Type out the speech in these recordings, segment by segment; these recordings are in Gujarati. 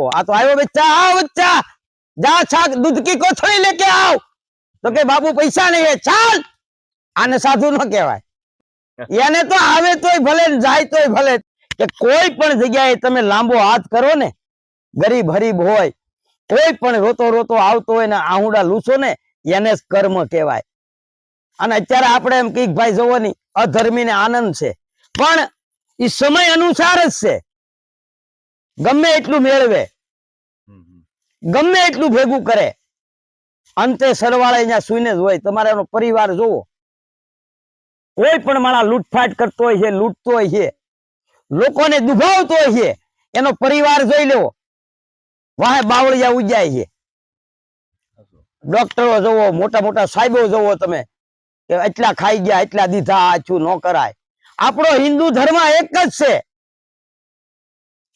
आ तो आयो बच्चा, आओ बच्चा, जा छाक दूध की कोथળી लेके आओ। तो के बाबू पैसा नहीं है, चाल। आने साधु न कहेवाय। याने तो आवे तोय भले जाय तोय भले के कोई पण जग्याए तमे लांबो हाथ करो ने, गरीब हरीब होय, कोई पण रोतो रोतो आवतो होय ने आहुડા લૂછો ને એને કર્મ કહેવાય। અને અત્યારે આપણે એમ કહીએ ભાઈ જોવો ની અધર્મી ને આનંદ છે, પણ એ સમય અનુસાર જ છે। ગમે એટલું મેળવે, ગમે એટલું ભેગું કરે, અંતે સરવાળે અહીંયા સુઈને જ હોય। તમારે એનો પરિવાર જોવો, કોઈ પણ માણસ લૂંટફાટ કરતો હોય છે, લૂંટતો હોય છે, લોકોને દુભાવતો હોય છે, એનો પરિવાર જોઈ લેવો, વાહે બાવળિયા ઉજાય છે। ડોક્ટરો જોવો, મોટા મોટા સાહેબો જોવો તમે, કે એટલા ખાઈ ગયા, એટલા દીધા, આછું ન કરાય। આપણો હિન્દુ ધર્મ એક જ છે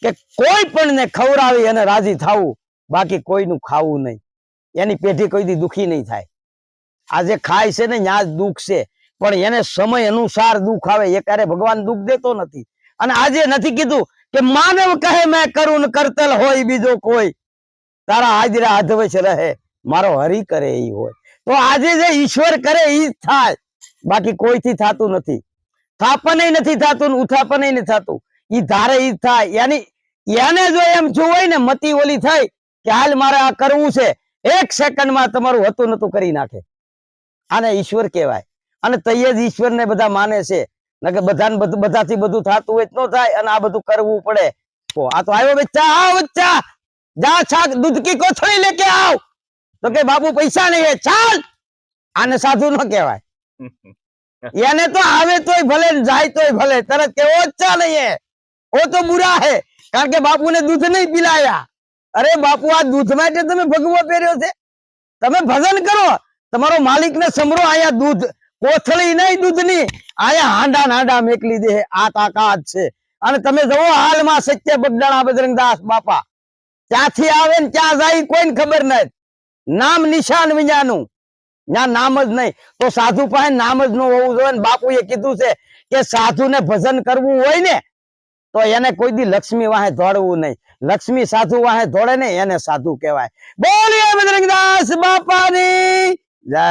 કે કોઈ પણ ને ખવડાવી અને રાજી થવું, બાકી કોઈનું ખાવું નહીં। એની પેઢી કોઈ દી દુખી નહીં થાય। આજે ખાય છે ને ત્યાં જ દુઃખ છે, પણ એને સમય અનુસાર દુઃખ આવે। એ ક્યારે ભગવાન દુઃખ દેતો નથી। અને આજે નથી કીધું કે માનવ કહે મેં કરું ને કરતલ હોય બીજો કોઈ, તારા હાજરા હાથવશ રહે મારો હરી કરે એ હોય। તો આજે જે ઈશ્વર કરે એ જ થાય, બાકી કોઈથી થતું નથી। થાપન નથી થતું ને ઉથાપન નથી થતું, ઈ ધારે ઈ થાય। યાની એને જો એમ જોવાય ને મતી ઓલી થઈ કે હાલ મારે આ કરવું છે, 1 સેકન્ડમાં તમારું હતું નતું કરી નાખે। આને ઈશ્વર કહેવાય। અને તૈયે જ ઈશ્વરને બધા માને છે, નકે બધાને બધાથી બધું થતું હોય તો ન થાય, અને આ બધું કરવું પડે। આ તો આવ્યો બચ્ચા, आओ बच्चा, जा छाक दूध की कोथળી लेके आओ। तो के बाबू पैसा नहीं है, चाल। आने साधु न कहेवाय। याने तो आवे तोय भले जाय तोय भले, तरत के वो अच्छा नहीं है, वो तो बुरा है, कारण के बापू ने दूध नहीं पिलाया। अरे बापू आ दूध માટે તમે ભગવો પહેર્યો છે, તમે ભજન કરો, તમારો માલિક ને સમરો। આયા દૂધ કોથળી નહીં દૂધની, આયા હાંડા નાંડા મેકલી દે, આ તાકાત છે। અને તમે જુઓ હાલમાં સત્ય બગડાણા બજરંગદાસ બાપા ક્યાંથી આવે ને ક્યાં જાય કોઈને ખબર નથી। નામ નિશાન વિજાનું, ના નામ જ નહીં તો સાધુ પાસે નામ જ ન હોવું જોઈએ। બાપુએ કીધું છે કે સાધુને ભજન કરવું હોય ને તો એને કોઈ દી લક્ષ્મી વાહે દોડવું નહીં। લક્ષ્મી સાધુ વાહે દોડે ને એને સાધુ કહેવાય। બોલીએ બજરંગદાસ બાપાની જય।